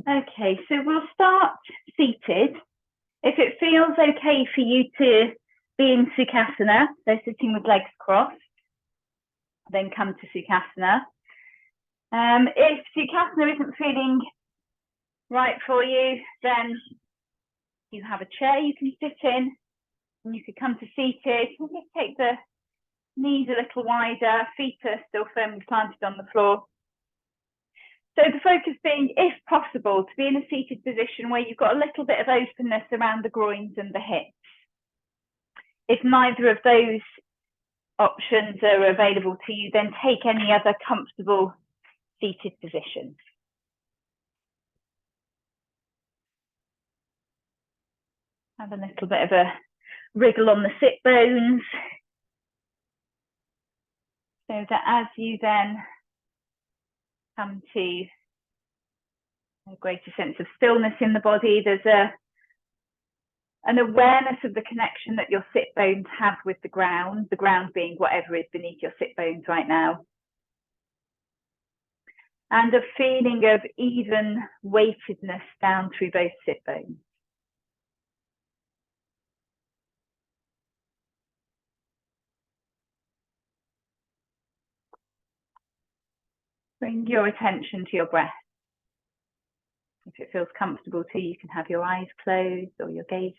Okay, so we'll start seated. If it feels okay for you to be in Sukhasana, so sitting with legs crossed, then come to Sukhasana. If Sukhasana isn't feeling right for you, then you have a chair you can sit in, and you could come to seated. And just take the knees a little wider, feet are still firmly planted on the floor. So the focus being, if possible, to be in a seated position where you've got a little bit of openness around the groins and the hips. If neither of those options are available to you, then take any other comfortable seated position. Have a little bit of a wriggle on the sit bones, so that as you then come to a greater sense of stillness in the body, there's an awareness of the connection that your sit bones have with the ground being whatever is beneath your sit bones right now. And a feeling of even weightedness down through both sit bones. Bring your attention to your breath. If it feels comfortable to you, you can have your eyes closed or your gaze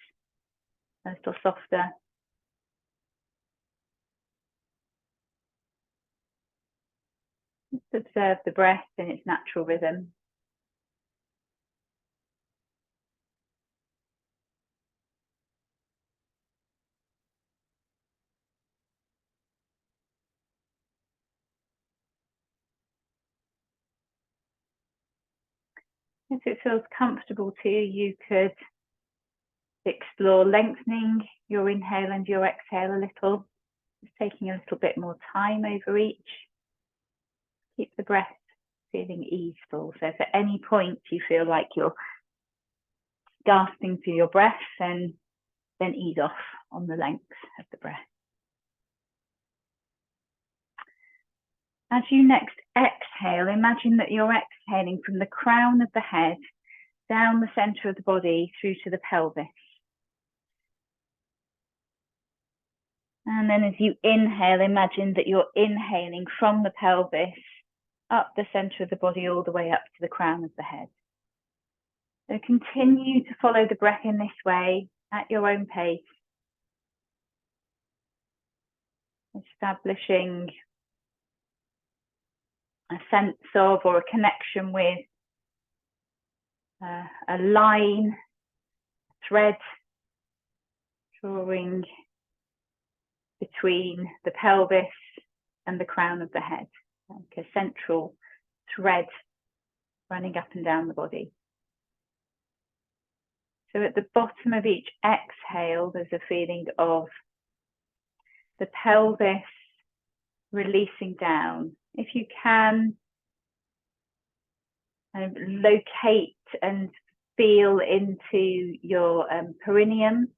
a little softer. Just observe the breath in its natural rhythm. If it feels comfortable to you, you could explore lengthening your inhale and your exhale a little, just taking a little bit more time over each. Keep the breath feeling easeful. So if at any point you feel like you're gasping for your breath, then ease off on the length of the breath. As you next exhale, imagine that you're exhaling from the crown of the head down the center of the body through to the pelvis. And then as you inhale, imagine that you're inhaling from the pelvis up the center of the body all the way up to the crown of the head. So continue to follow the breath in this way at your own pace, establishing a sense of or a connection with a line, a thread, drawing between the pelvis and the crown of the head, like a central thread running up and down the body. So at the bottom of each exhale, there's a feeling of the pelvis releasing down. If you can, locate and feel into your perineum,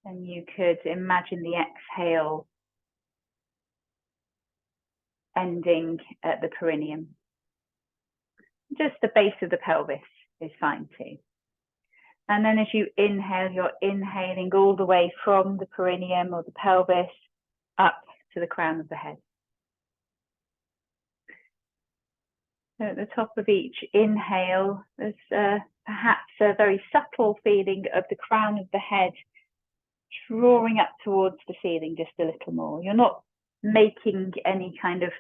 and you could imagine the exhale ending at the perineum. Just the base of the pelvis is fine too. And then as you inhale, you're inhaling all the way from the perineum or the pelvis up to the crown of the head. So at the top of each inhale, there's perhaps a very subtle feeling of the crown of the head drawing up towards the ceiling just a little more. You're not making any kind of,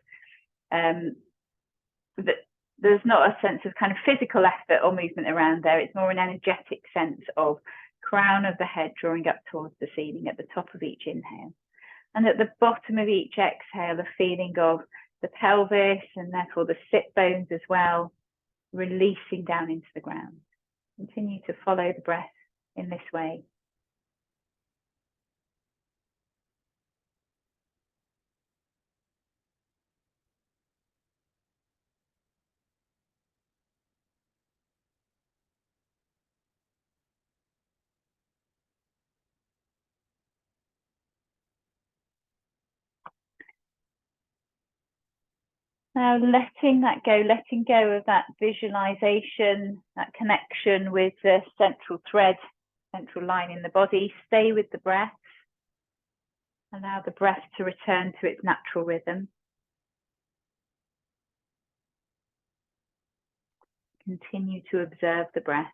there's not a sense of kind of physical effort or movement around there. It's more an energetic sense of crown of the head drawing up towards the ceiling at the top of each inhale. And at the bottom of each exhale, a feeling of the pelvis and therefore the sit bones as well, releasing down into the ground. Continue to follow the breath in this way. Now letting that go, letting go of that visualization, that connection with the central thread, central line in the body. Stay with the breath. Allow the breath to return to its natural rhythm. Continue to observe the breath.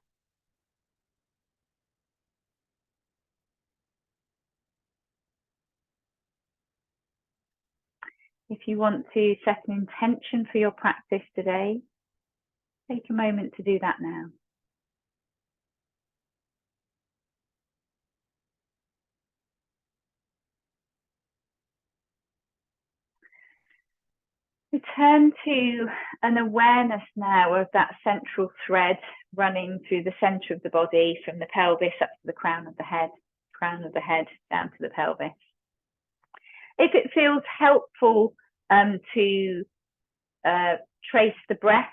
If you want to set an intention for your practice today, take a moment to do that now. Return to an awareness now of that central thread running through the center of the body from the pelvis up to the crown of the head down to the pelvis. If it feels helpful to trace the breath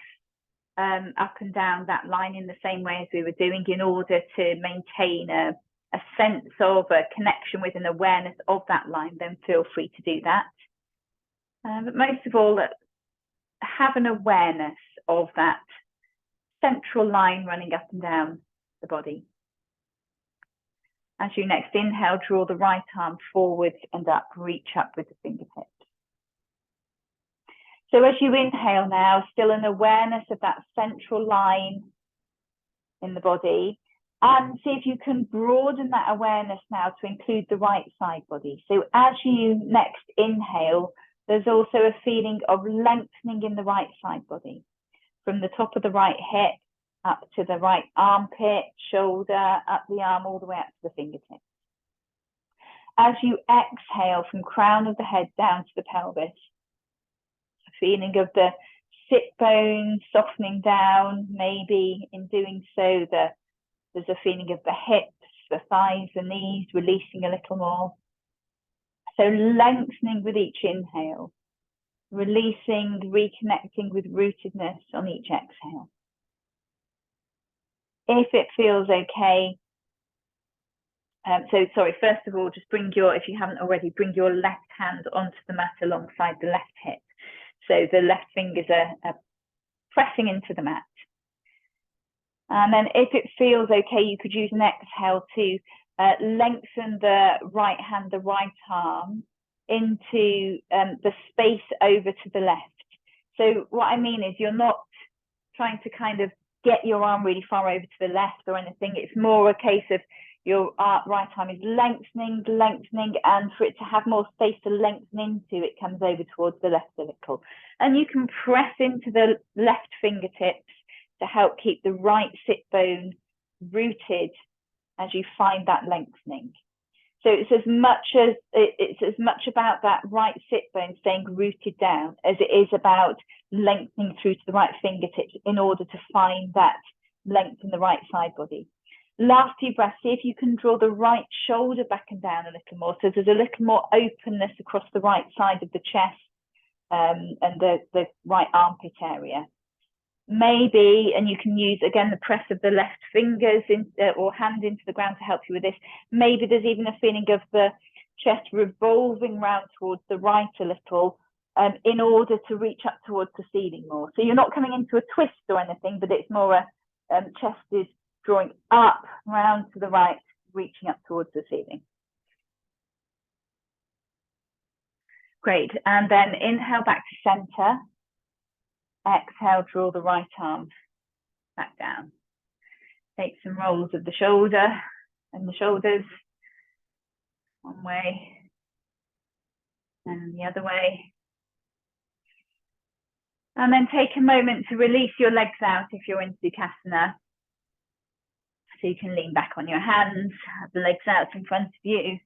up and down that line in the same way as we were doing in order to maintain a sense of a connection with an awareness of that line, then feel free to do that. But most of all, have an awareness of that central line running up and down the body. As you next inhale, draw the right arm forwards and up, reach up with the fingertips. So as you inhale now, still an awareness of that central line in the body, and see if you can broaden that awareness now to include the right side body. So as you next inhale, there's also a feeling of lengthening in the right side body, from the top of the right hip up to the right armpit, shoulder, up the arm, all the way up to the fingertips. As you exhale from crown of the head down to the pelvis, a feeling of the sit bones softening down, maybe in doing so there's a feeling of the hips, the thighs, the knees releasing a little more. So lengthening with each inhale, releasing, reconnecting with rootedness on each exhale. If it feels okay, first of all, just if you haven't already, bring your left hand onto the mat alongside the left hip. So the left fingers are pressing into the mat. And then if it feels okay, you could use an exhale to lengthen the right hand, the right arm into the space over to the left. So what I mean is you're not trying to kind of get your arm really far over to the left or anything. It's more a case of your right arm is lengthening, and for it to have more space to lengthen into, it comes over towards the left a little. And you can press into the left fingertips to help keep the right sit bone rooted as you find that lengthening. So it's as much about that right sit bone staying rooted down as it is about lengthening through to the right fingertips in order to find that length in the right side body. Last few breaths, see if you can draw the right shoulder back and down a little more, so there's a little more openness across the right side of the chest and the right armpit area. Maybe, and you can use again the press of the left fingers or hand into the ground to help you with this. Maybe there's even a feeling of the chest revolving round towards the right a little in order to reach up towards the ceiling more. So you're not coming into a twist or anything, but it's more a chest is drawing up round to the right, reaching up towards the ceiling. Great, and then inhale back to center. Exhale, draw the right arm back down. Take some rolls of the shoulder and the shoulders. One way and the other way. And then take a moment to release your legs out if you're in Sukhasana. So you can lean back on your hands, have the legs out in front of you.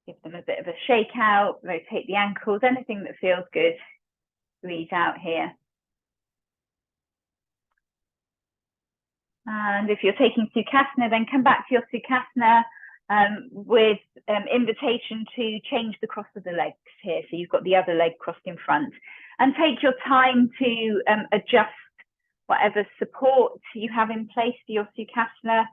Give them a bit of a shake out, rotate the ankles, anything that feels good. Squeeze out here. And if you're taking Sukhasana, then come back to your Sukhasana with invitation to change the cross of the legs here. So you've got the other leg crossed in front. And take your time to adjust whatever support you have in place for your Sukhasana.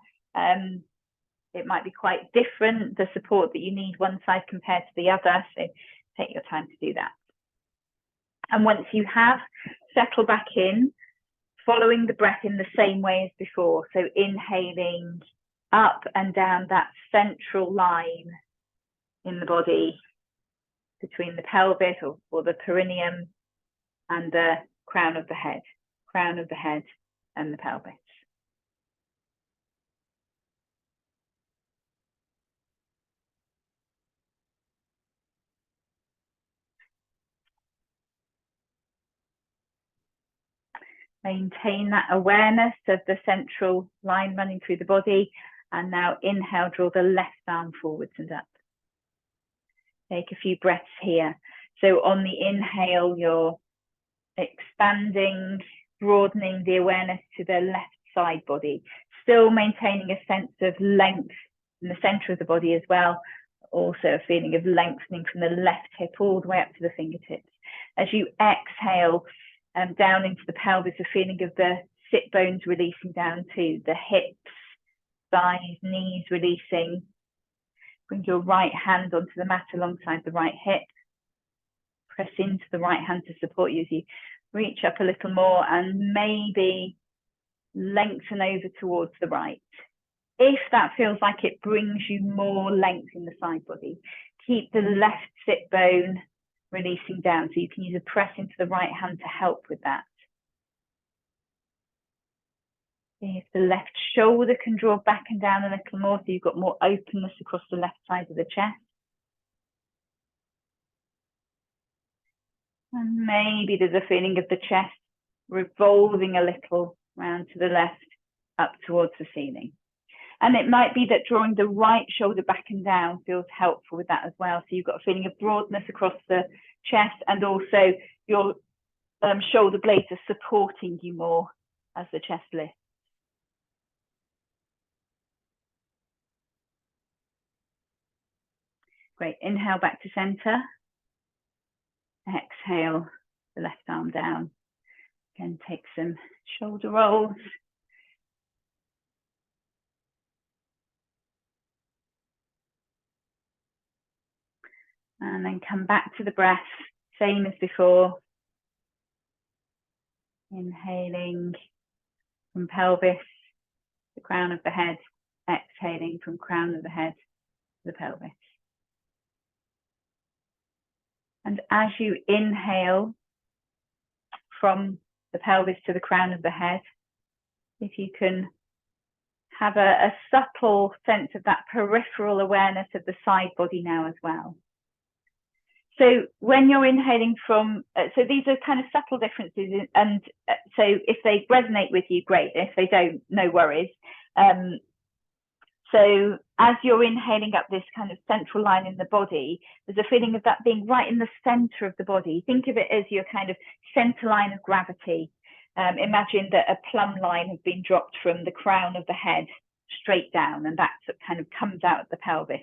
It might be quite different, the support that you need one side compared to the other. So take your time to do that. And once you have, settle back in, following the breath in the same way as before. So inhaling up and down that central line in the body between the pelvis or the perineum and the crown of the head and the pelvis. Maintain that awareness of the central line running through the body. And now inhale, draw the left arm forwards and up. Take a few breaths here. So on the inhale, you're expanding, broadening the awareness to the left side body, still maintaining a sense of length in the center of the body as well. Also a feeling of lengthening from the left hip all the way up to the fingertips. As you exhale down into the pelvis, a feeling of the sit bones releasing down to the hips, thighs, knees releasing. Bring your right hand onto the mat alongside the right hip. Press into the right hand to support you as you reach up a little more and maybe lengthen over towards the right. If that feels like it brings you more length in the side body, keep the left sit bone releasing down, so you can use a press into the right hand to help with that. If the left shoulder can draw back and down a little more, so you've got more openness across the left side of the chest. And maybe there's a feeling of the chest revolving a little round to the left, up towards the ceiling. And it might be that drawing the right shoulder back and down feels helpful with that as well. So you've got a feeling of broadness across the chest, and also your shoulder blades are supporting you more as the chest lifts. Great. Inhale back to center. Exhale the left arm down. Again, take some shoulder rolls. And then come back to the breath, same as before. Inhaling from pelvis, the crown of the head. Exhaling from crown of the head to the pelvis. And as you inhale from the pelvis to the crown of the head, if you can have a subtle sense of that peripheral awareness of the side body now as well. So when you're inhaling from, so these are kind of subtle differences, and so if they resonate with you, great. If they don't, no worries. So as you're inhaling up this kind of central line in the body, there's a feeling of that being right in the center of the body. Think of it as your kind of center line of gravity. Imagine that a plumb line has been dropped from the crown of the head straight down, and that kind of comes out of the pelvis,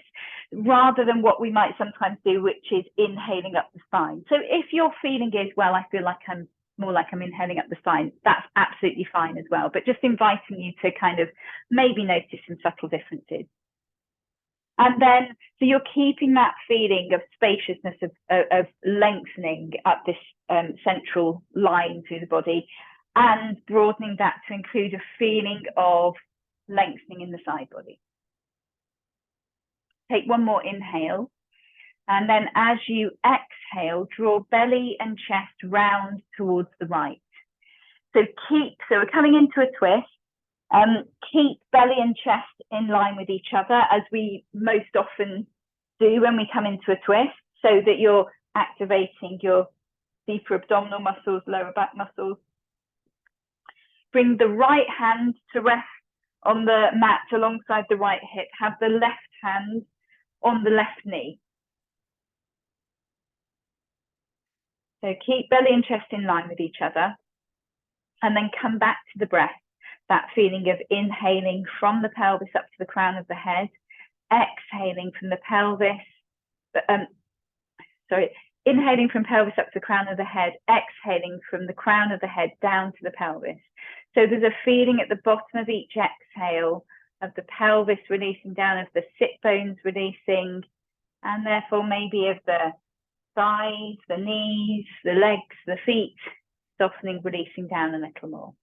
rather than what we might sometimes do, which is inhaling up the spine. So if your feeling is, well, I feel like I'm more like I'm inhaling up the spine, that's absolutely fine as well, but just inviting you to kind of maybe notice some subtle differences. And then, so you're keeping that feeling of spaciousness, of lengthening up this central line through the body, and broadening that to include a feeling of lengthening in the side body. Take one more inhale, and then as you exhale, draw belly and chest round towards the right. So we're coming into a twist. Keep belly and chest in line with each other, as we most often do when we come into a twist, so that you're activating your deeper abdominal muscles, lower back muscles. Bring the right hand to rest on the mat alongside the right hip. Have the left hand on the left knee. So keep belly and chest in line with each other, and then come back to the breath. That feeling of inhaling from the pelvis up to the crown of the head, exhaling from the pelvis, inhaling from pelvis up to the crown of the head, exhaling from the crown of the head down to the pelvis. So there's a feeling at the bottom of each exhale of the pelvis releasing down, of the sit bones releasing, and therefore maybe of the thighs, the knees, the legs, the feet, softening, releasing down a little more.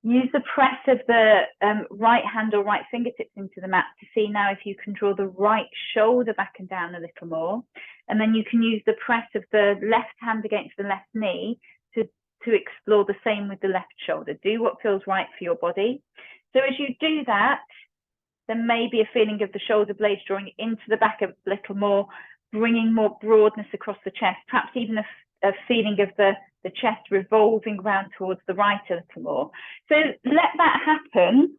Use the press of the right hand or right fingertips into the mat to see now if you can draw the right shoulder back and down a little more. And then you can use the press of the left hand against the left knee to explore the same with the left shoulder. Do what feels right for your body. So as you do that, there may be a feeling of the shoulder blades drawing into the back a little more, bringing more broadness across the chest, perhaps even a feeling of the chest revolving around towards the right a little more. So let that happen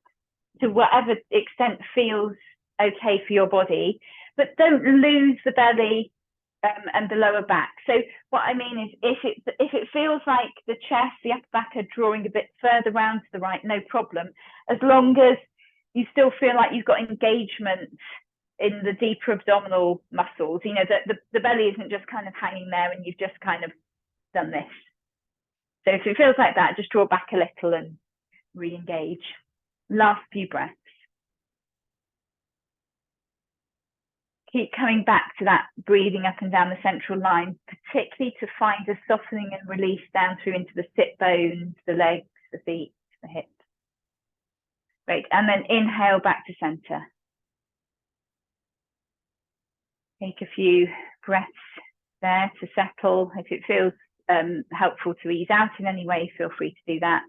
to whatever extent feels okay for your body, but don't lose the belly and the lower back. So what I mean is if it feels like the chest, the upper back are drawing a bit further round to the right, no problem, as long as you still feel like you've got engagement in the deeper abdominal muscles, you know, that the belly isn't just kind of hanging there and you've just kind of done this. So if it feels like that, just draw back a little and re-engage. Last few breaths. Keep coming back to that breathing up and down the central line, particularly to find a softening and release down through into the sit bones, the legs, the feet, the hips. Great, and then inhale back to center. Take a few breaths there to settle. If it feels helpful to ease out in any way, feel free to do that.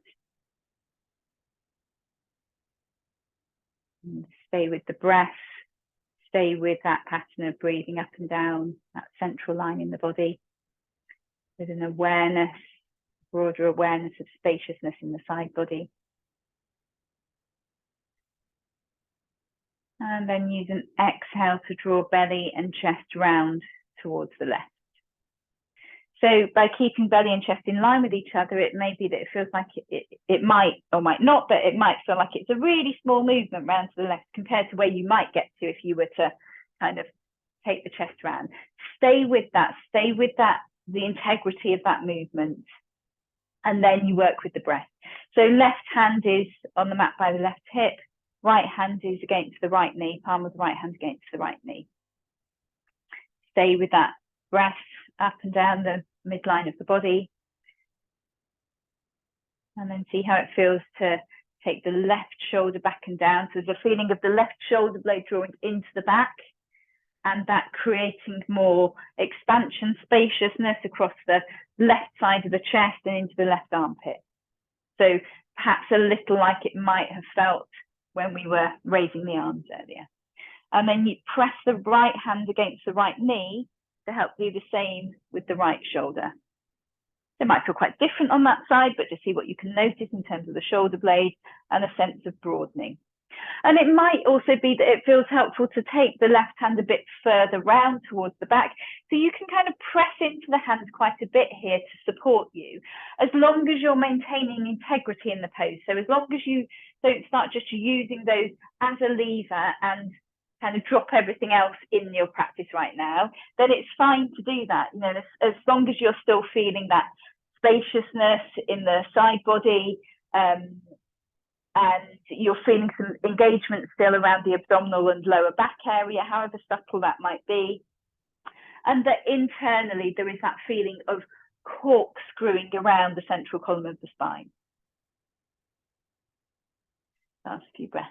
And stay with the breath. Stay with that pattern of breathing up and down, that central line in the body, with an awareness, broader awareness of spaciousness in the side body. And then use an exhale to draw belly and chest round towards the left. So by keeping belly and chest in line with each other, it may be that it feels like it might or might not, but it might feel like it's a really small movement round to the left compared to where you might get to if you were to kind of take the chest round. Stay with that, the integrity of that movement, and then you work with the breath. So left hand is on the mat by the left hip, right hand is against the right knee, palm of the right hand against the right knee. Stay with that breath up and down the midline of the body. And then see how it feels to take the left shoulder back and down. So there's a feeling of the left shoulder blade drawing into the back and that creating more expansion, spaciousness across the left side of the chest and into the left armpit. So perhaps a little like it might have felt when we were raising the arms earlier. And then you press the right hand against the right knee to help do the same with the right shoulder. It might feel quite different on that side, but just see what you can notice in terms of the shoulder blade and a sense of broadening. And it might also be that it feels helpful to take the left hand a bit further round towards the back. So you can kind of press into the hand quite a bit here to support you, as long as you're maintaining integrity in the pose. So as long as you don't start just using those as a lever and kind of drop everything else in your practice right now, then it's fine to do that. You know, as long as you're still feeling that spaciousness in the side body, and you're feeling some engagement still around the abdominal and lower back area, however subtle that might be. And that internally there is that feeling of corkscrewing around the central column of the spine. Last few breaths.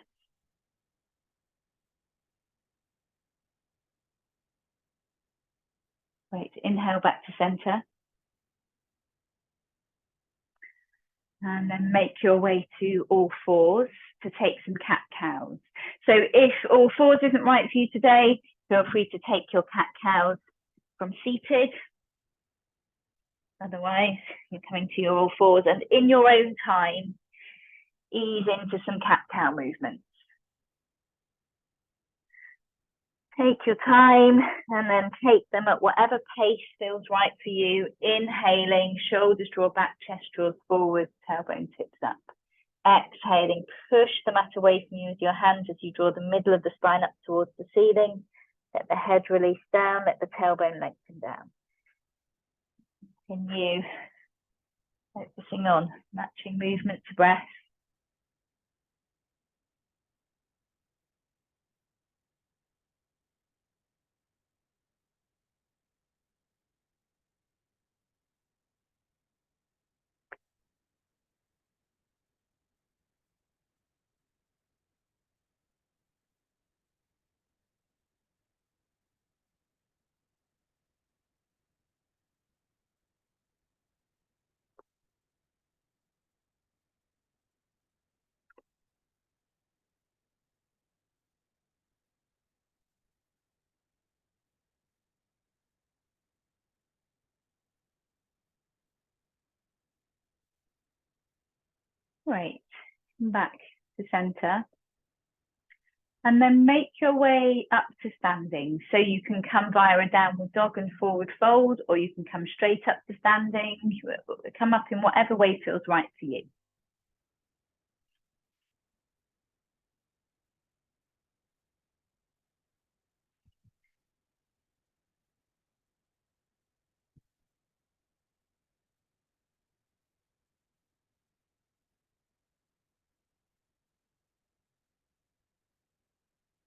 Great, inhale back to center. And then make your way to all fours to take some cat-cows. So if all fours isn't right for you today, feel free to take your cat-cows from seated. Otherwise, you're coming to your all fours, and in your own time, ease into some cat-cow movements. Take your time and then take them at whatever pace feels right for you. Inhaling, shoulders draw back, chest draws forward, tailbone tips up. Exhaling, push the mat away from you with your hands as you draw the middle of the spine up towards the ceiling. Let the head release down, let the tailbone lengthen down. Continue focusing on matching movement to breath. Great. Come back to center. And then make your way up to standing. So you can come via a downward dog and forward fold, or you can come straight up to standing. Come up in whatever way feels right for you.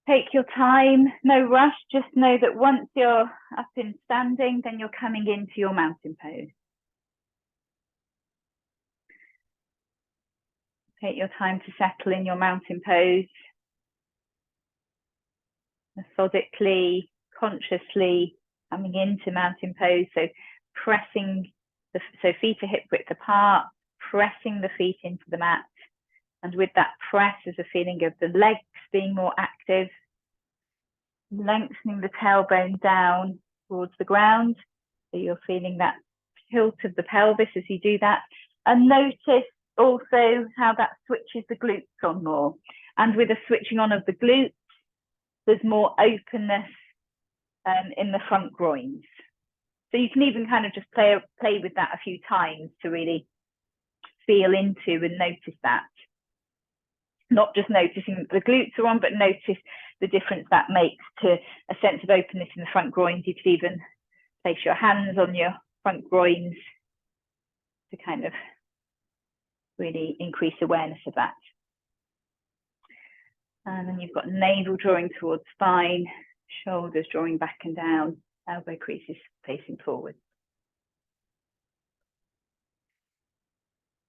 Take your time, no rush, just know that once you're up in standing, then you're coming into your mountain pose. Take your time to settle in your mountain pose. Methodically, consciously coming into mountain pose. So pressing, so feet are hip width apart, pressing the feet into the mat. And with that press is a feeling of the legs being more active, lengthening the tailbone down towards the ground. So you're feeling that tilt of the pelvis as you do that. And notice also how that switches the glutes on more. And with a switching on of the glutes, there's more openness in the front groins. So you can even kind of just play with that a few times to really feel into and notice that. Not just noticing that the glutes are on, but notice the difference that makes to a sense of openness in the front groins. You could even place your hands on your front groins to kind of really increase awareness of that. And then you've got navel drawing towards spine, shoulders drawing back and down, elbow creases facing forward.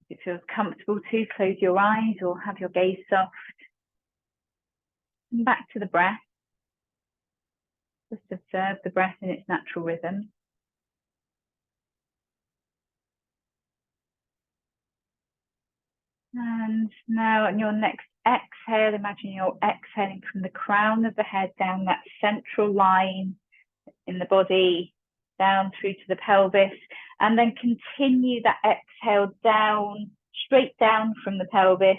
If it feels comfortable to, close your eyes or have your gaze soft. And back to the breath. Just observe the breath in its natural rhythm. And now on your next exhale, imagine you're exhaling from the crown of the head down that central line in the body, down through to the pelvis, and then continue that exhale down, straight down from the pelvis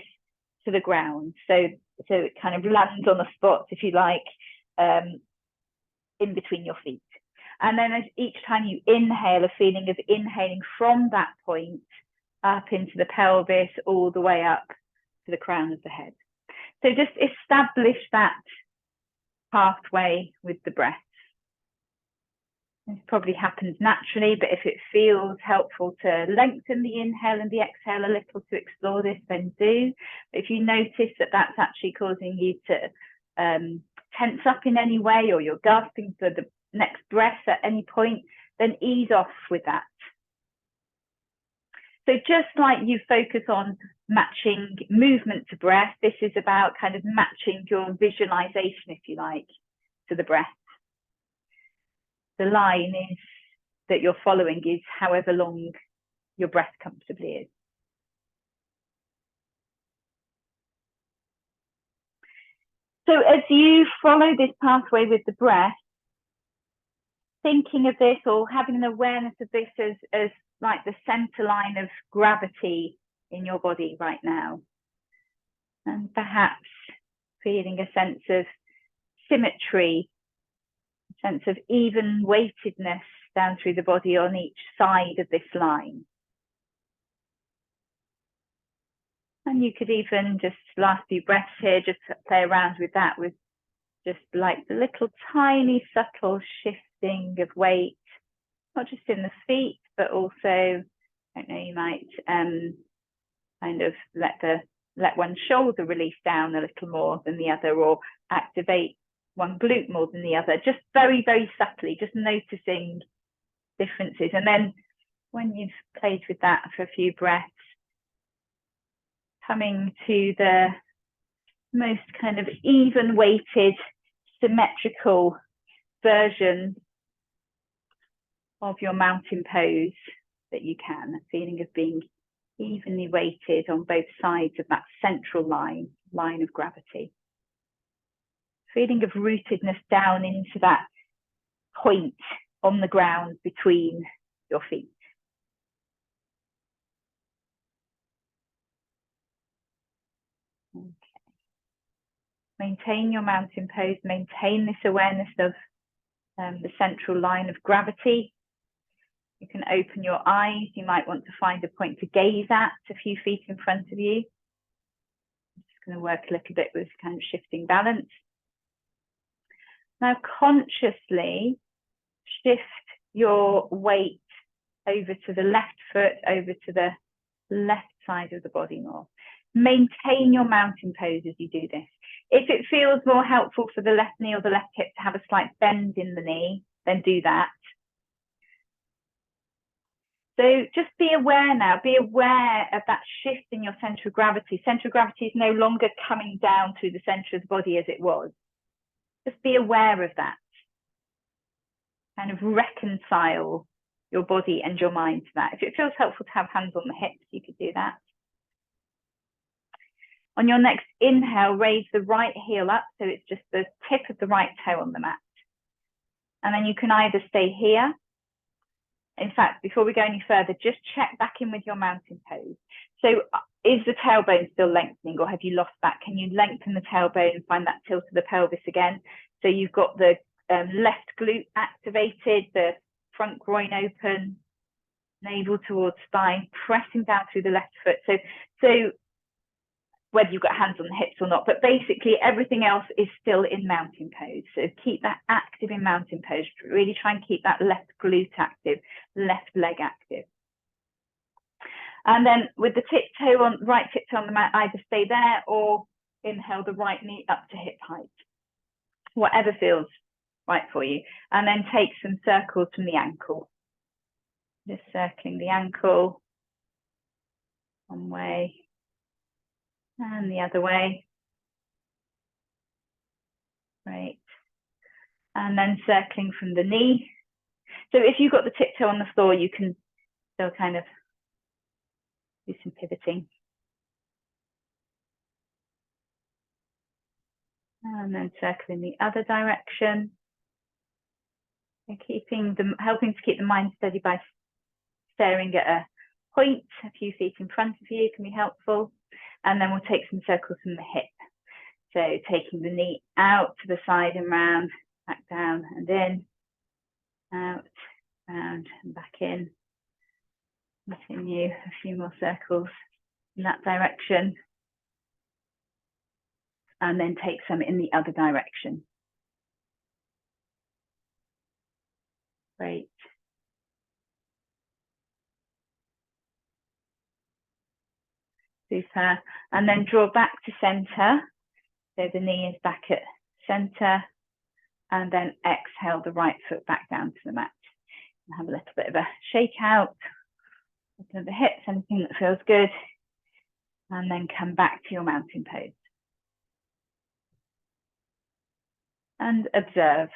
to the ground. So it kind of lands on a spot, if you like, in between your feet. And then as each time you inhale, a feeling of inhaling from that point up into the pelvis, all the way up to the crown of the head. So just establish that pathway with the breath. This probably happens naturally, but if it feels helpful to lengthen the inhale and the exhale a little to explore this, then do. But if you notice that that's actually causing you to tense up in any way, or you're gasping for the next breath at any point, then ease off with that. So just like you focus on matching movement to breath, this is about kind of matching your visualization, if you like, to the breath. The line is that you're following is however long your breath comfortably is. So as you follow this pathway with the breath, thinking of this or having an awareness of this as like the center line of gravity in your body right now. And perhaps feeling a sense of symmetry, a sense of even weightedness down through the body on each side of this line. And you could even just last few breaths here, just play around with that, with just like the little tiny subtle shifting of weight, not just in the feet, but also, I don't know, you might kind of let one shoulder release down a little more than the other, or activate one glute more than the other, just very, very subtly, just noticing differences. And then when you've played with that for a few breaths, coming to the most kind of even weighted, symmetrical version of your mountain pose that you can, a feeling of being evenly weighted on both sides of that central line of gravity. Feeling of rootedness down into that point on the ground between your feet. Maintain your mountain pose, maintain this awareness of the central line of gravity. You can open your eyes. You might want to find a point to gaze at a few feet in front of you. I'm just going to work a little bit with kind of shifting balance. Now consciously shift your weight over to the left foot, over to the left side of the body more. Maintain your mountain pose as you do this. If it feels more helpful for the left knee or the left hip to have a slight bend in the knee, then do that. So just be aware now, be aware of that shift in your center of gravity. Center of gravity is no longer coming down through the center of the body as it was. Just be aware of that. Kind of reconcile your body and your mind to that. If it feels helpful to have hands on the hips, you could do that. On your next inhale, raise the right heel up, so it's just the tip of the right toe on the mat. And then you can either stay here. In fact, before we go any further, just check back in with your mountain pose. So is the tailbone still lengthening, or have you lost that? Can you lengthen the tailbone and find that tilt of the pelvis again? So you've got the left glute activated, the front groin open, navel towards spine, pressing down through the left foot. So whether you've got hands on the hips or not, but basically everything else is still in mountain pose. So keep that active in mountain pose. Really try and keep that left glute active, left leg active. And then with the right tiptoe on the mat, either stay there or inhale the right knee up to hip height, whatever feels right for you. And then take some circles from the ankle. Just circling the ankle one way and the other way. Great. And then circling from the knee. So if you've got the tiptoe on the floor, you can still kind of do some pivoting. And then circling the other direction. And helping to keep the mind steady by staring at a point a few feet in front of you can be helpful. And then we'll take some circles from the hip. So taking the knee out to the side and round, back down and in, out, round and back in. Continue a few more circles in that direction. And then take some in the other direction. Great. Super. And then draw back to center. So the knee is back at center. And then exhale the right foot back down to the mat. And have a little bit of a shake out. Open up the hips, anything that feels good. And then come back to your mountain pose. And observe.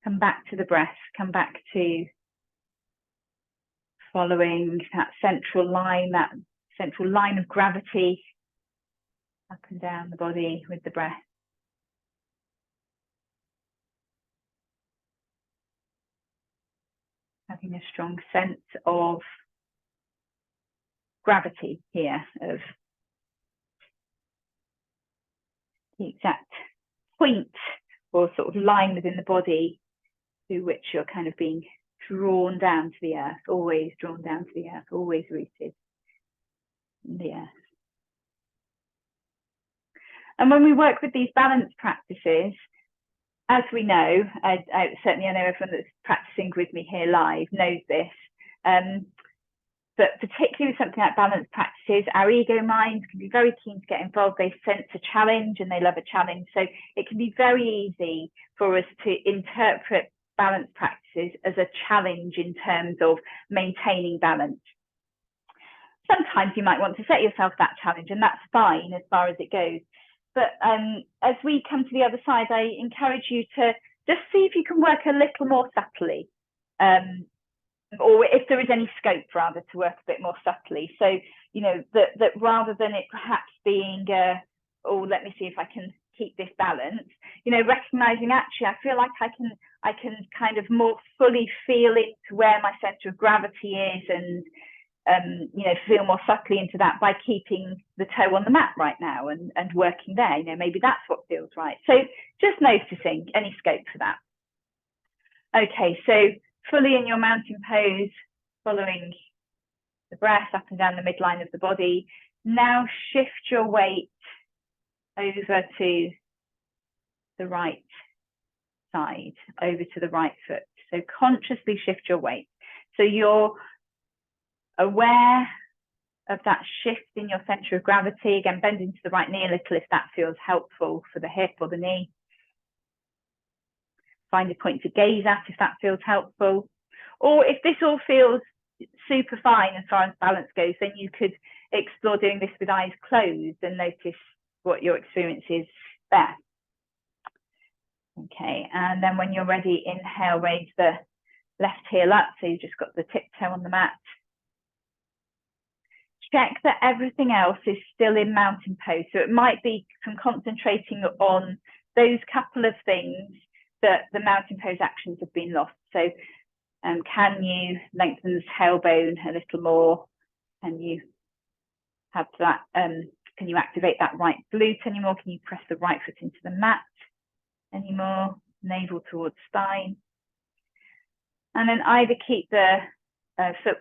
Come back to the breath. Come back to following that central line of gravity up and down the body with the breath. Having a strong sense of gravity here, of the exact point or sort of line within the body through which you're kind of being drawn down to the earth, always drawn down to the earth, always rooted in the earth. And when we work with these balance practices, as we know, certainly I know everyone that's practicing with me here live knows this, but particularly with something like balance practices, our ego mind can be very keen to get involved. They sense a challenge and they love a challenge. So it can be very easy for us to interpret balance practices as a challenge in terms of maintaining balance. Sometimes you might want to set yourself that challenge, and that's fine as far as it goes. But as we come to the other side, I encourage you to just see if you can work a little more subtly, or if there is any scope rather to work a bit more subtly. So, you know, that rather than it perhaps being, oh, let me see if I can keep this balance, you know, recognizing actually, I feel like I can kind of more fully feel into where my center of gravity is, you know, feel more subtly into that by keeping the toe on the mat right now and working there. You know, maybe that's what feels right. So just noticing any scope for that. Okay, so fully in your mountain pose, following the breath up and down the midline of the body. Now shift your weight over to the right side, over to the right foot. So consciously shift your weight. So you're aware of that shift in your center of gravity. Again, bend into the right knee a little if that feels helpful for the hip or the knee. Find a point to gaze at if that feels helpful. Or if this all feels super fine as far as balance goes, then you could explore doing this with eyes closed and notice what your experience is there. Okay, and then when you're ready, inhale, raise the left heel up, so you've just got the tiptoe on the mat. Check that everything else is still in mountain pose. So it might be from concentrating on those couple of things that the mountain pose actions have been lost. So can you lengthen the tailbone a little more? Can you have that? Can you activate that right glute anymore? Can you press the right foot into the mat anymore? Navel towards spine. And then either keep the left foot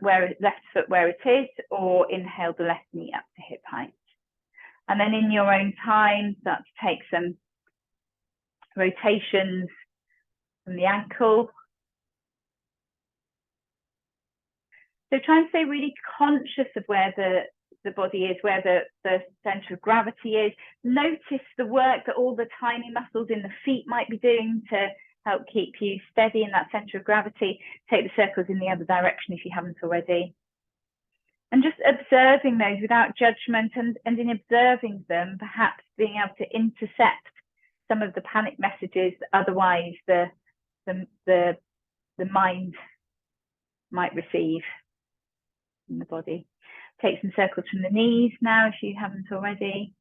where it is, or inhale the left knee up to hip height. And then in your own time, start to take some rotations from the ankle. So try and stay really conscious of where the body is, where the center of gravity is. Notice the work that all the tiny muscles in the feet might be doing to help keep you steady in that center of gravity. Take the circles in the other direction if you haven't already. And just observing those without judgment, and in observing them, perhaps being able to intercept some of the panic messages that otherwise the mind might receive in the body. Take some circles from the knees now if you haven't already.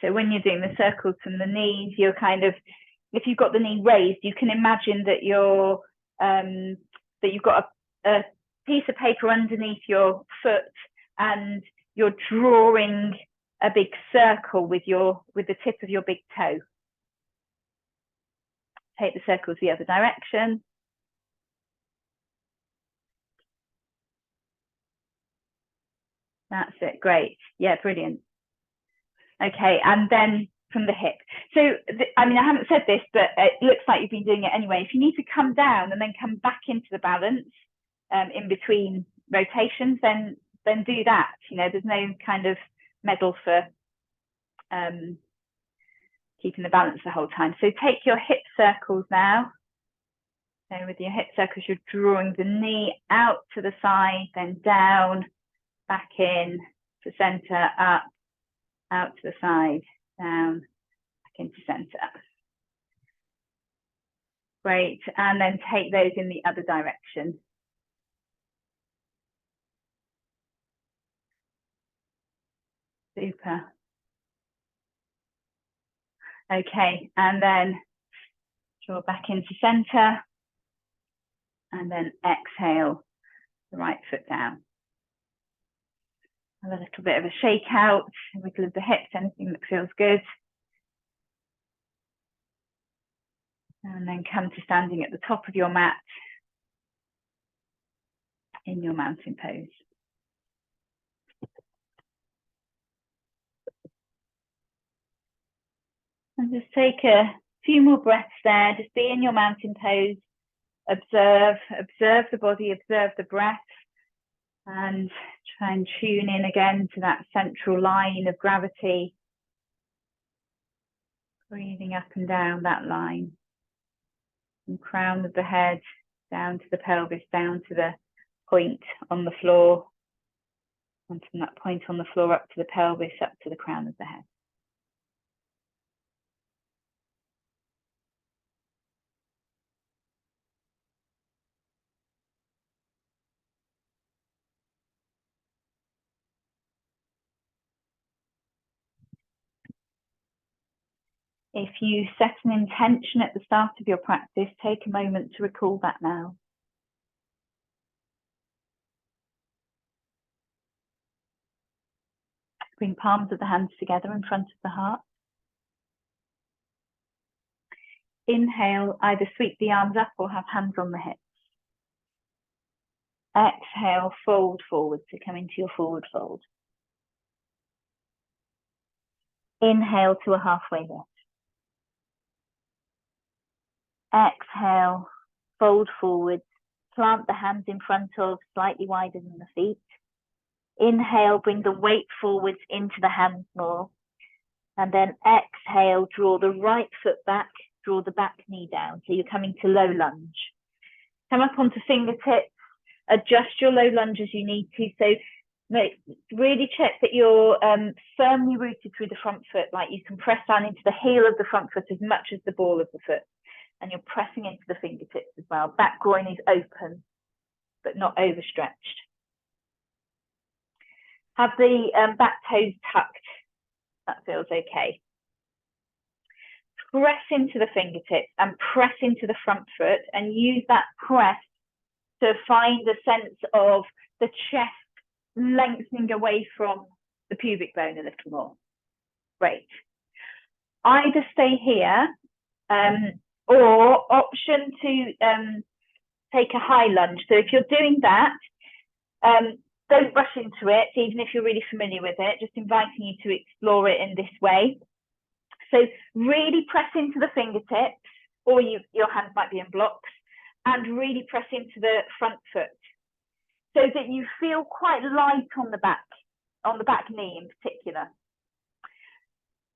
So when you're doing the circles from the knees, you're kind of, if you've got the knee raised, you can imagine that you're that you've got a piece of paper underneath your foot, and you're drawing a big circle with the tip of your big toe. Take the circles the other direction. That's it. Great. Yeah, brilliant. Okay, and then from the hip. So, I mean, I haven't said this, but it looks like you've been doing it anyway. If you need to come down and then come back into the balance in between rotations, then do that. You know, there's no kind of medal for keeping the balance the whole time. So take your hip circles now. So with your hip circles, you're drawing the knee out to the side, then down, back in, to center, up, out to the side, down, back into center. Great, and then take those in the other direction. Super. Okay, and then draw back into center, and then exhale the right foot down. Have a little bit of a shake out, wiggle of the hips, anything that feels good. And then come to standing at the top of your mat in your mountain pose. And just take a few more breaths there. Just be in your mountain pose. Observe the body, observe the breath, and try and tune in again to that central line of gravity. Breathing up and down that line. From crown of the head down to the pelvis, down to the point on the floor, and from that point on the floor up to the pelvis, up to the crown of the head. If you set an intention at the start of your practice, take a moment to recall that now. Bring palms of the hands together in front of the heart. Inhale, either sweep the arms up or have hands on the hips. Exhale, fold forward to come into your forward fold. Inhale to a halfway lift. Exhale, fold forward, plant the hands in front of, slightly wider than the feet. Inhale, bring the weight forwards into the hands more. And then exhale, draw the right foot back, draw the back knee down. So you're coming to low lunge. Come up onto fingertips, adjust your low lunge as you need to. So really check that you're firmly rooted through the front foot, like you can press down into the heel of the front foot as much as the ball of the foot. And you're pressing into the fingertips as well. Back groin is open, but not overstretched. Have the back toes tucked. That feels okay. Press into the fingertips and press into the front foot and use that press to find a sense of the chest lengthening away from the pubic bone a little more. Great. Either stay here or option to take a high lunge. So if you're doing that, don't rush into it, even if you're really familiar with it, just inviting you to explore it in this way. So really press into the fingertips, or your hands might be in blocks, and really press into the front foot so that you feel quite light on the back knee in particular.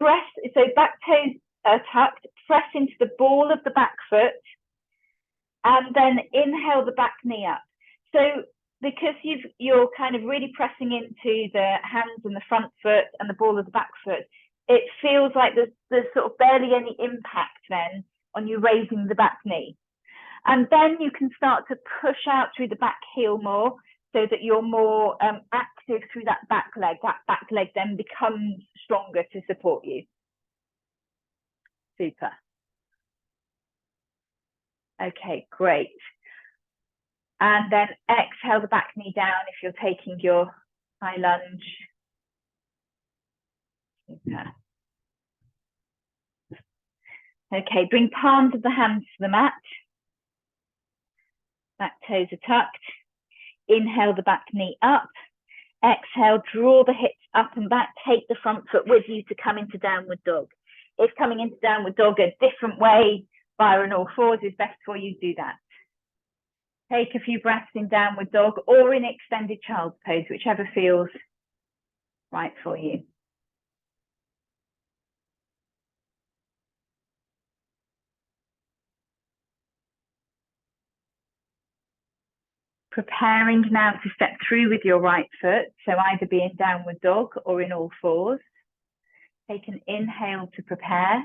Press, so back toes are tucked, press into the ball of the back foot, and then inhale the back knee up. So because you're kind of really pressing into the hands and the front foot and the ball of the back foot, it feels like there's sort of barely any impact then on you raising the back knee. And then you can start to push out through the back heel more so that you're more active through that back leg. That back leg then becomes stronger to support you. Super. Okay, great. And then exhale the back knee down if you're taking your high lunge. Super. Okay, bring palms of the hands to the mat. Back toes are tucked. Inhale the back knee up. Exhale, draw the hips up and back. Take the front foot with you to come into downward dog. If coming into downward dog a different way, via an all fours is best for you, do that. Take a few breaths in downward dog or in extended child's pose, whichever feels right for you. Preparing now to step through with your right foot, so either be in downward dog or in all fours. Take an inhale to prepare,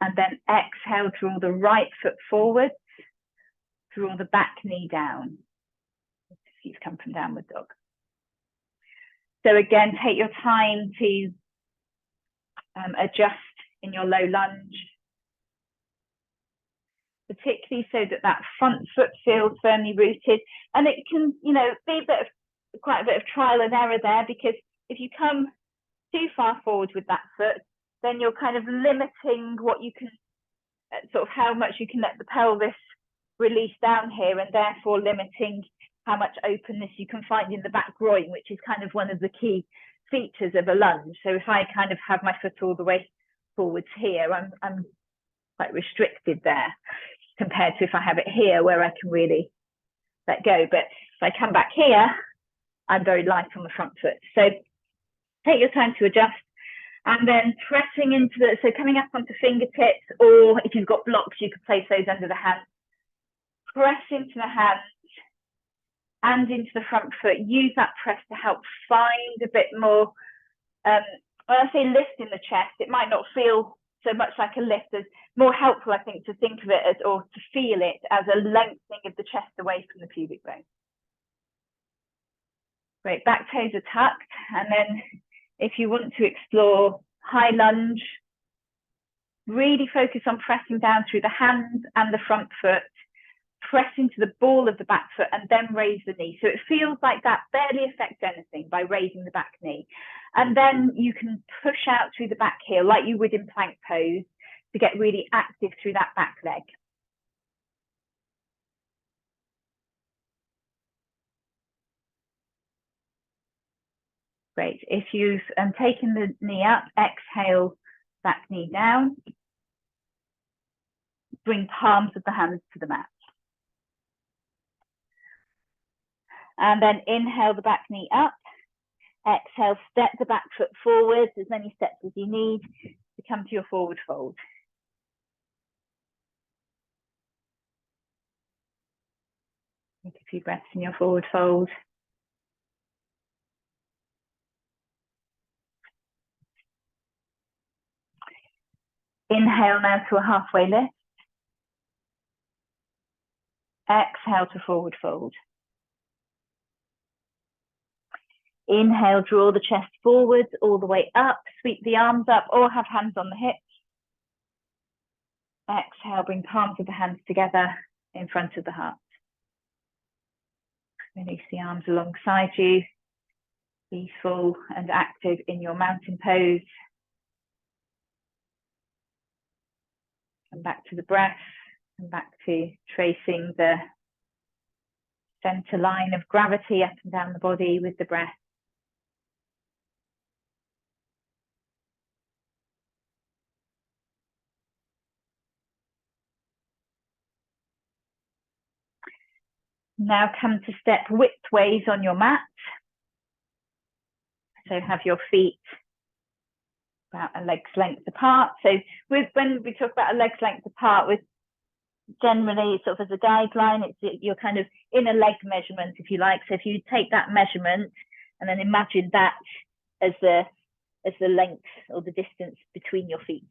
and then exhale, draw the right foot forward, draw the back knee down. If you've come from downward dog. So again, take your time to adjust in your low lunge, particularly so that that front foot feels firmly rooted. And it can, be quite a bit of trial and error there, because if you come too far forward with that foot, then you're kind of limiting what you can, sort of how much you can let the pelvis release down here, and therefore limiting how much openness you can find in the back groin, which is kind of one of the key features of a lunge. So if I kind of have my foot all the way forwards here, I'm quite restricted there compared to if I have it here where I can really let go. But if I come back here, I'm very light on the front foot. So take your time to adjust, and then pressing into so coming up onto fingertips, or if you've got blocks, you could place those under the hands. Press into the hands and into the front foot. Use that press to help find a bit more, when I say lift in the chest, it might not feel so much like a lift. As more helpful, I think, to think of it as, or to feel it as, a lengthening of the chest away from the pubic bone. Great, back toes are tucked, and then if you want to explore high lunge, really focus on pressing down through the hands and the front foot, press into the ball of the back foot, and then raise the knee. So it feels like that barely affects anything by raising the back knee. And then you can push out through the back heel like you would in plank pose to get really active through that back leg. Great. If you've taken the knee up, exhale, back knee down. Bring palms of the hands to the mat. And then inhale the back knee up. Exhale, step the back foot forward, as many steps as you need to come to your forward fold. Take a few breaths in your forward fold. Inhale now to a halfway lift. Exhale to forward fold. Inhale, draw the chest forwards all the way up, sweep the arms up or have hands on the hips. Exhale, bring palms of the hands together in front of the heart. Release the arms alongside you. Be full and active in your mountain pose. Come back to the breath, come back to tracing the center line of gravity up and down the body with the breath. Now come to step widthways on your mat. So have your feet about a leg's length apart. So when we talk about a leg's length apart, with generally sort of as a guideline, you're kind of in a leg measurement, if you like. So if you take that measurement and then imagine that as the length or the distance between your feet.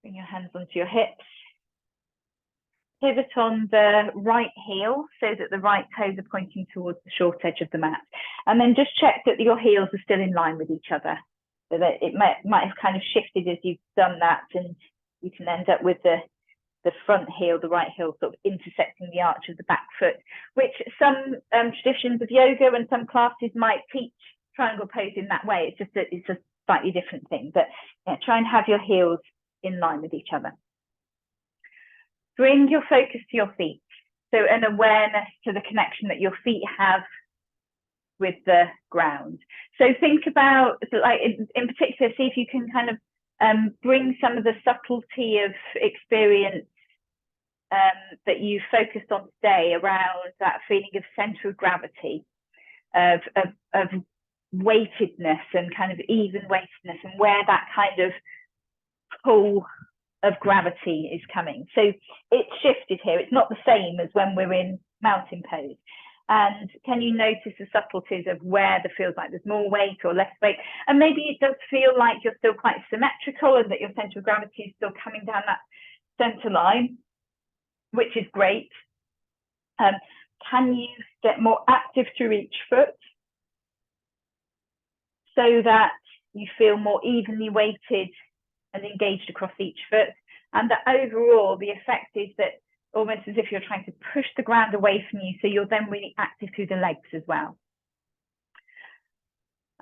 Bring your hands onto your hips. Pivot on the right heel so that the right toes are pointing towards the short edge of the mat. And then just check that your heels are still in line with each other, so that it might have kind of shifted as you've done that, and you can end up with the front heel, the right heel, sort of intersecting the arch of the back foot, which some traditions of yoga and some classes might teach triangle pose in that way. It's just that it's a slightly different thing, but yeah, try and have your heels in line with each other. Bring your focus to your feet. So an awareness to the connection that your feet have with the ground. So think about, like in particular, see if you can kind of bring some of the subtlety of experience that you focused on today around that feeling of center of gravity, of weightedness and kind of even weightedness, and where that kind of pull of gravity is coming. So it's shifted here. It's not the same as when we're in mountain pose. And can you notice the subtleties of where there feels like there's more weight or less weight? And maybe it does feel like you're still quite symmetrical and that your center of gravity is still coming down that center line, which is great. Can you get more active through each foot so that you feel more evenly weighted and engaged across each foot? And that overall, the effect is that almost as if you're trying to push the ground away from you, so you're then really active through the legs as well.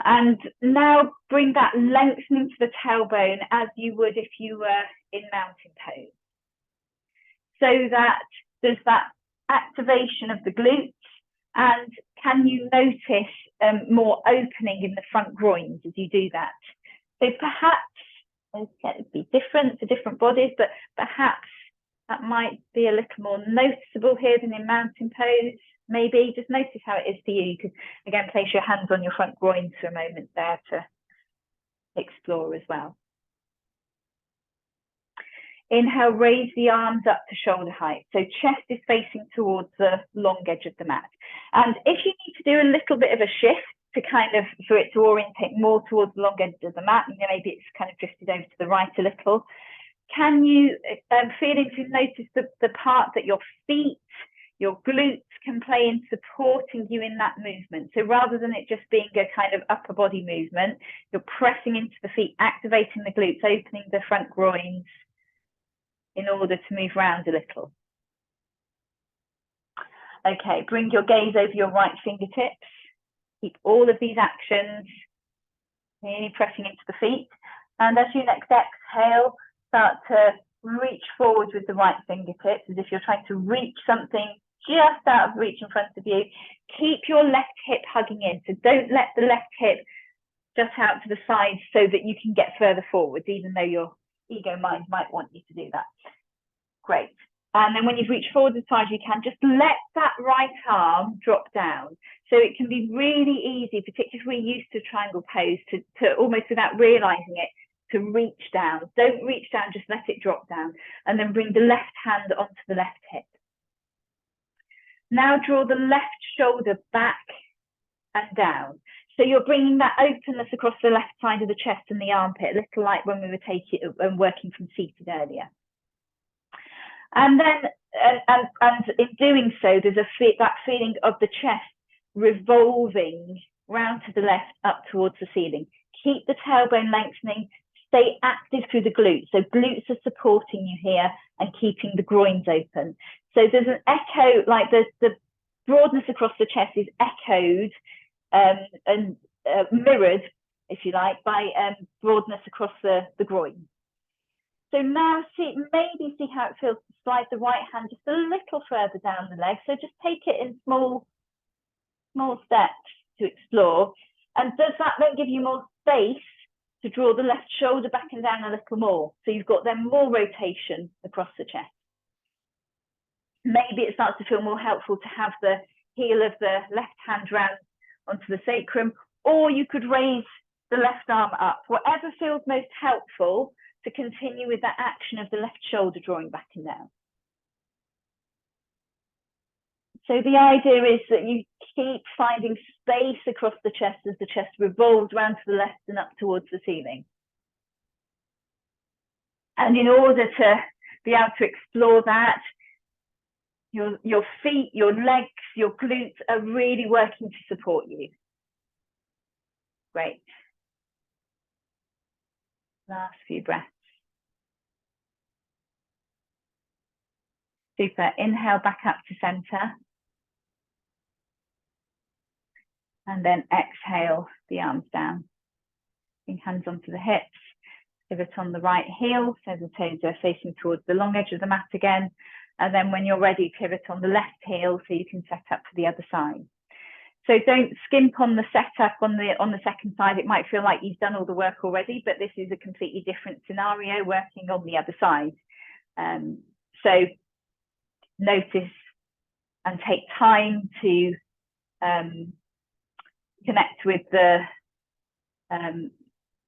And now bring that lengthening to the tailbone as you would if you were in mountain pose. So that there's that activation of the glutes, and can you notice more opening in the front groins as you do that? So perhaps it'd be different for different bodies, but perhaps that might be a little more noticeable here than in mountain pose. Maybe just notice how it is for you. You could again place your hands on your front groins for a moment there to explore as well. Inhale, raise the arms up to shoulder height. So chest is facing towards the long edge of the mat. And if you need to do a little bit of a shift to kind of, for it to orientate more towards the long edge of the mat, and maybe it's kind of drifted over to the right a little, can you feel into notice the part that your feet Your glutes can play in supporting you in that movement. So rather than it just being a kind of upper body movement, you're pressing into the feet, activating the glutes, opening the front groins in order to move around a little. Okay, bring your gaze over your right fingertips. Keep all of these actions, really pressing into the feet. And as you next exhale, start to reach forward with the right fingertips as if you're trying to reach something just out of reach in front of you. Keep your left hip hugging in. So don't let the left hip jut out to the side so that you can get further forward, even though your ego mind might want you to do that. Great. And then when you've reached forward as far as you can, just let that right arm drop down. So it can be really easy, particularly if we're used to triangle pose, to almost without realizing it, to reach down. Don't reach down, just let it drop down. And then bring the left hand onto the left hip. Now draw the left shoulder back and down. So you're bringing that openness across the left side of the chest and the armpit, a little like when we were working from seated earlier. And then, and in doing so, there's that feeling of the chest revolving round to the left, up towards the ceiling. Keep the tailbone lengthening. Stay active through the glutes. So glutes are supporting you here and keeping the groins open. So there's an echo, like the broadness across the chest is echoed and mirrored, if you like, by broadness across the groin. So now maybe see how it feels to slide the right hand just a little further down the leg. So just take it in small steps to explore. And does that then give you more space to draw the left shoulder back and down a little more? So you've got then more rotation across the chest. Maybe it starts to feel more helpful to have the heel of the left hand round onto the sacrum, or you could raise the left arm up, whatever feels most helpful to continue with that action of the left shoulder drawing back and down. So the idea is that you keep finding space across the chest as the chest revolves round to the left and up towards the ceiling. And in order to be able to explore that, your feet, your legs, your glutes are really working to support you. Great. Last few breaths. Super. Inhale back up to center. And then exhale the arms down. Bring hands onto the hips. Pivot on the right heel, so the toes are facing towards the long edge of the mat again. And then when you're ready, pivot on the left heel so you can set up for the other side. So don't skimp on the setup on the second side. It might feel like you've done all the work already, but this is a completely different scenario working on the other side. So notice and take time to connect with the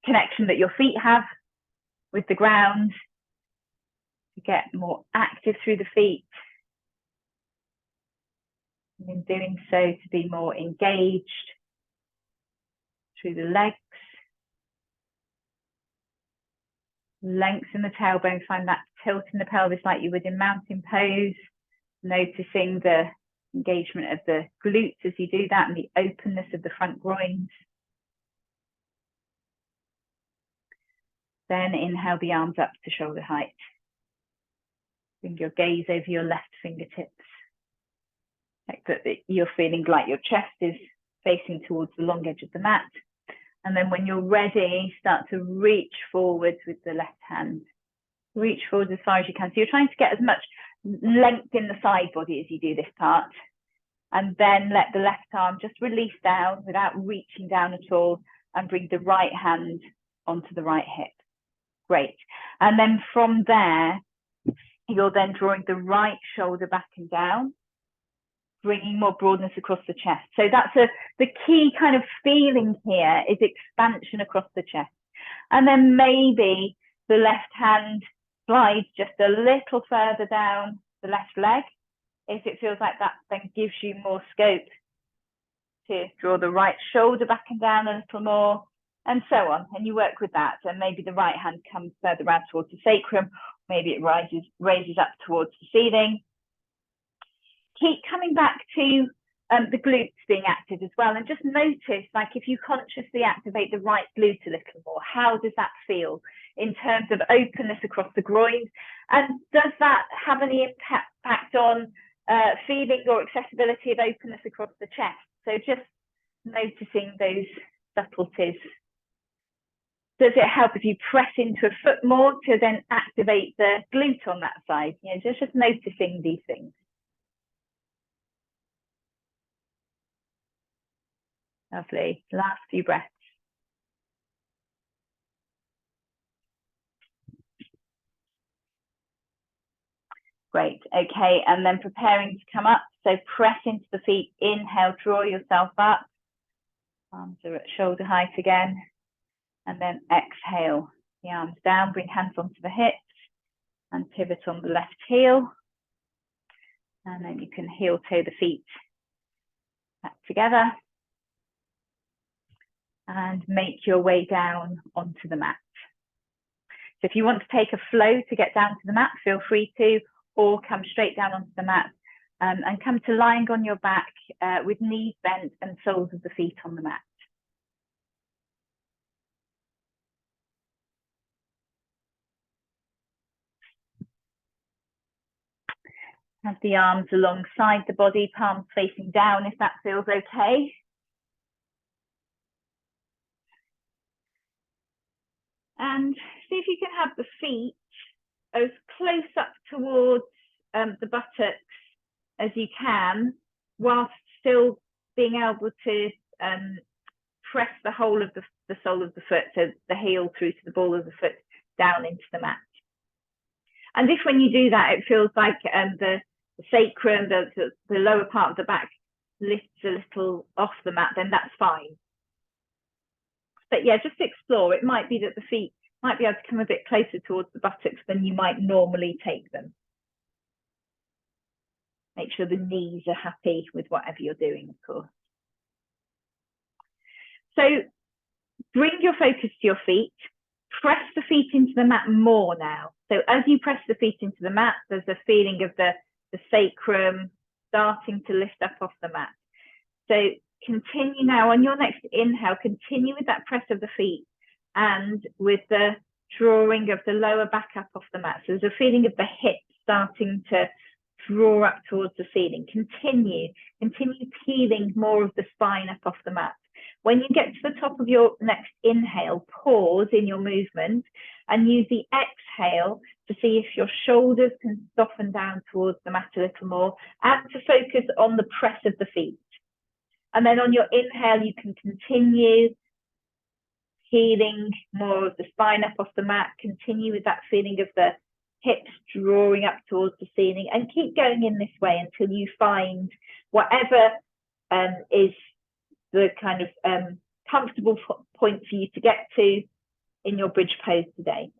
connection that your feet have with the ground, to get more active through the feet. And in doing so, to be more engaged through the legs. Lengthen the tailbone, find that tilt in the pelvis like you would in mountain pose. Noticing the engagement of the glutes as you do that and the openness of the front groins. Then inhale the arms up to shoulder height. Bring your gaze over your left fingertips. Like that you're feeling like your chest is facing towards the long edge of the mat. And then when you're ready, start to reach forwards with the left hand. Reach forward as far as you can. So you're trying to get as much length in the side body as you do this part. And then let the left arm just release down without reaching down at all, and bring the right hand onto the right hip. Great. And then from there, you're then drawing the right shoulder back and down, bringing more broadness across the chest. So that's the key kind of feeling here is expansion across the chest. And then maybe the left hand slides just a little further down the left leg. If it feels like that then gives you more scope to draw the right shoulder back and down a little more, and so on. And you work with that. And maybe the right hand comes further around towards the sacrum. Maybe it raises up towards the ceiling. keep coming back to the glutes being active as well, and just notice, like, if you consciously activate the right glute a little more, how does that feel in terms of openness across the groins, and does that have any impact on feeling or accessibility of openness across the chest? So just noticing those subtleties. Does it help if you press into a foot more to then activate the glute on that side? You know, just noticing these things. Lovely. Last few breaths. Great. Okay, and then preparing to come up. So press into the feet. Inhale, draw yourself up. Arms are at shoulder height again. And then exhale, the arms down, bring hands onto the hips and pivot on the left heel. And then you can heel toe the feet back together and make your way down onto the mat. So if you want to take a flow to get down to the mat, feel free to, or come straight down onto the mat and come to lying on your back with knees bent and soles of the feet on the mat. Have the arms alongside the body, palms facing down if that feels okay. And see if you can have the feet as close up towards the buttocks as you can, whilst still being able to press the whole of the sole of the foot, so the heel through to the ball of the foot down into the mat. And if when you do that, it feels like the sacrum, the lower part of the back lifts a little off the mat, then that's fine. But yeah, just explore. It might be that the feet might be able to come a bit closer towards the buttocks than you might normally take them. Make sure the knees are happy with whatever you're doing, of course. So bring your focus to your feet. Press the feet into the mat more now. So as you press the feet into the mat, there's a feeling of the sacrum starting to lift up off the mat. So continue now on your next inhale, continue with that press of the feet and with the drawing of the lower back up off the mat. So there's a feeling of the hips starting to draw up towards the ceiling. Continue peeling more of the spine up off the mat. When you get to the top of your next inhale, pause in your movement and use the exhale to see if your shoulders can soften down towards the mat a little more and to focus on the press of the feet. And then on your inhale, you can continue healing more of the spine up off the mat, continue with that feeling of the hips drawing up towards the ceiling, and keep going in this way until you find whatever is the kind of comfortable point for you to get to in your bridge pose today.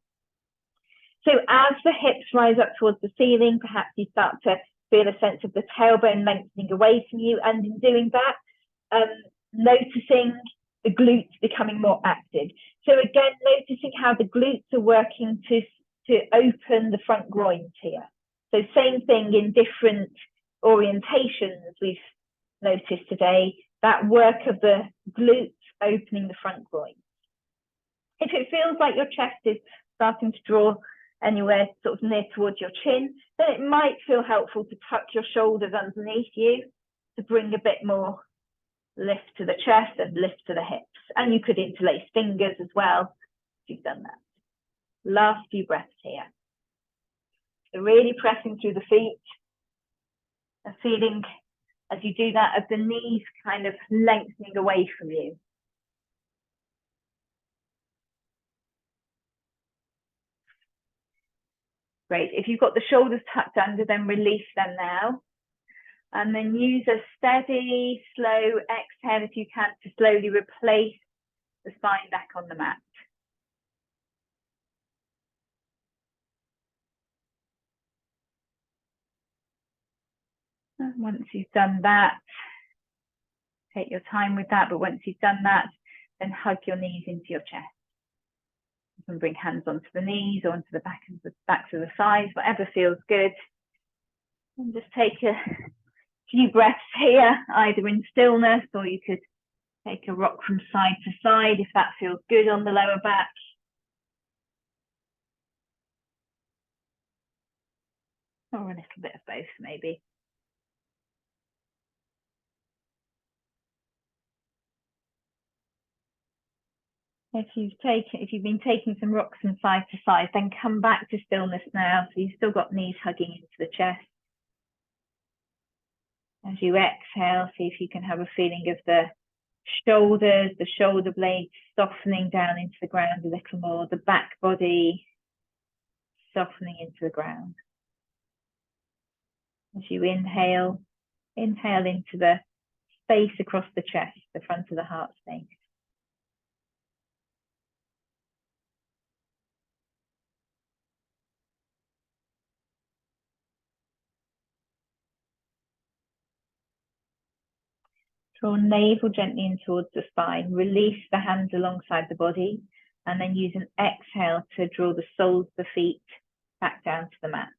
So as the hips rise up towards the ceiling, perhaps you start to feel a sense of the tailbone lengthening away from you, and in doing that, noticing the glutes becoming more active. So again, noticing how the glutes are working to open the front groins here. So same thing in different orientations we've noticed today, that work of the glutes opening the front groins. If it feels like your chest is starting to draw anywhere sort of near towards your chin, then it might feel helpful to tuck your shoulders underneath you to bring a bit more lift to the chest and lift to the hips. And you could interlace fingers as well if you've done that. Last few breaths here. So really pressing through the feet and feeling as you do that of the knees kind of lengthening away from you. Great. If you've got the shoulders tucked under, then release them now. And then use a steady, slow exhale if you can to slowly replace the spine back on the mat. And once you've done that, take your time with that, but once you've done that, then hug your knees into your chest. You can bring hands onto the knees or onto the backs of the thighs, whatever feels good. And just take a few breaths here, either in stillness, or you could take a rock from side to side if that feels good on the lower back. Or a little bit of both, maybe. If you've been taking some rocks from side to side, then come back to stillness now. So you've still got knees hugging into the chest. As you exhale, see if you can have a feeling of the shoulders, the shoulder blades softening down into the ground a little more, the back body softening into the ground. As you inhale into the space across the chest, the front of the heart space. Draw navel gently in towards the spine. Release the hands alongside the body, and then use an exhale to draw the soles of the feet back down to the mat.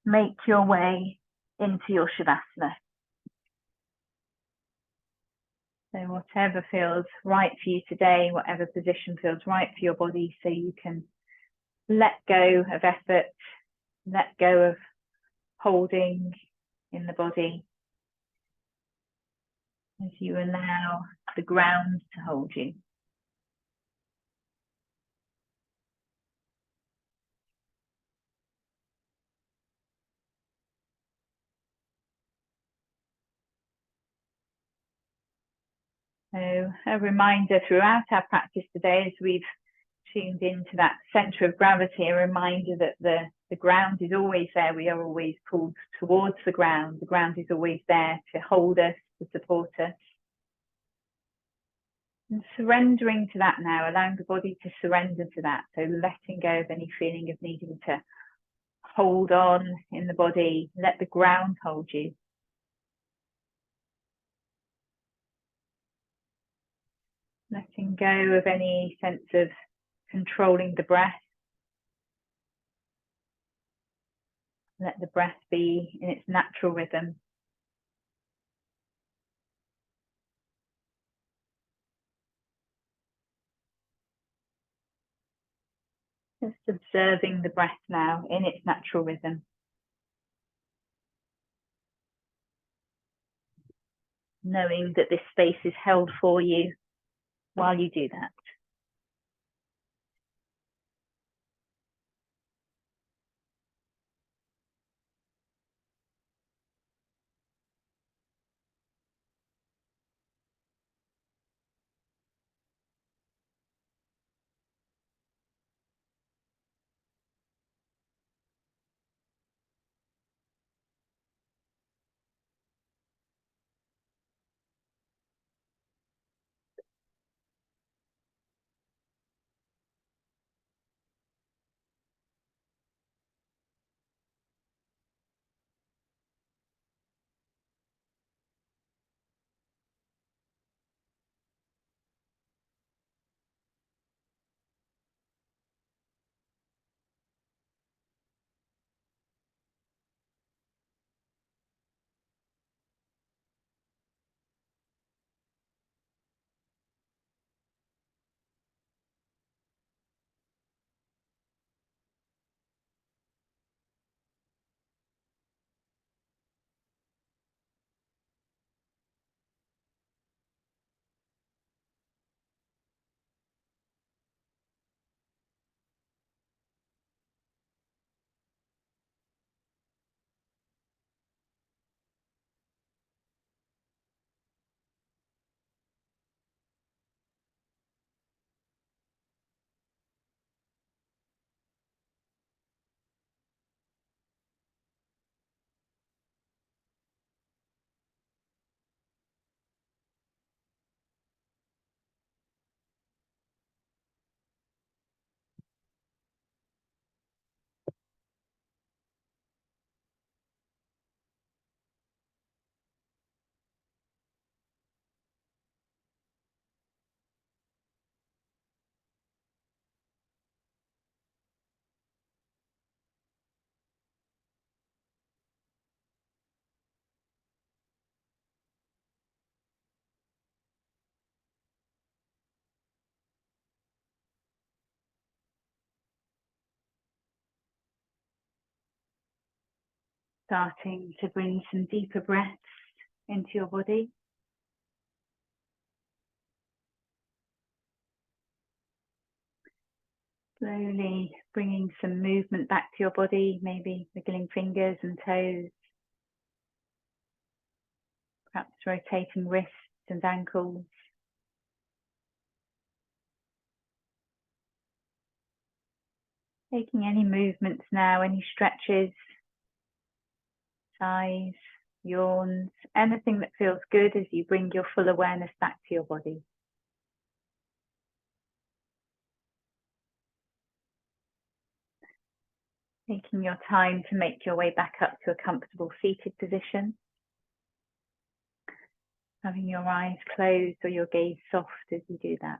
Make your way into your Shavasana. So whatever feels right for you today, whatever position feels right for your body, so you can let go of effort, let go of holding in the body, as you allow the ground to hold you. So a reminder throughout our practice today, as we've tuned into that center of gravity, a reminder that the ground is always there. We are always pulled towards the ground. The ground is always there to hold us, to support us. And surrendering to that now, allowing the body to surrender to that. So letting go of any feeling of needing to hold on in the body. Let the ground hold you. Letting go of any sense of controlling the breath. Let the breath be in its natural rhythm. Just observing the breath now in its natural rhythm. Knowing that this space is held for you while you do that. Starting to bring some deeper breaths into your body. Slowly bringing some movement back to your body, maybe wiggling fingers and toes. Perhaps rotating wrists and ankles. Taking any movements now, any stretches, sighs, yawns, anything that feels good as you bring your full awareness back to your body. Taking your time to make your way back up to a comfortable seated position. Having your eyes closed or your gaze soft as you do that.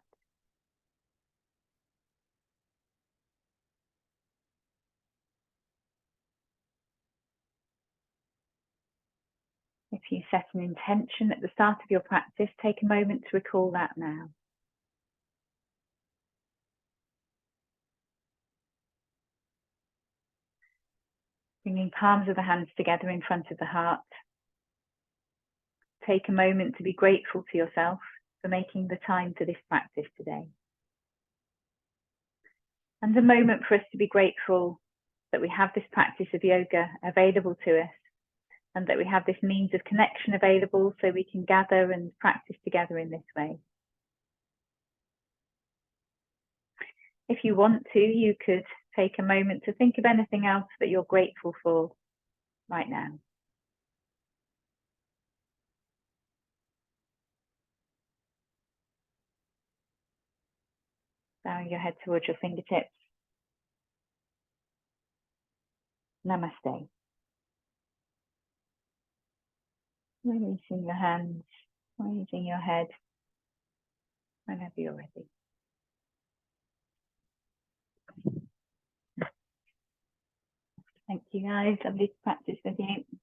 If you set an intention at the start of your practice, take a moment to recall that now. Bringing palms of the hands together in front of the heart. Take a moment to be grateful to yourself for making the time for this practice today. And a moment for us to be grateful that we have this practice of yoga available to us, and that we have this means of connection available so we can gather and practice together in this way. If you want to, you could take a moment to think of anything else that you're grateful for right now. Bowing your head towards your fingertips. Namaste. Releasing your hands, raising your head whenever you're ready. Thank you guys, lovely to practice with you.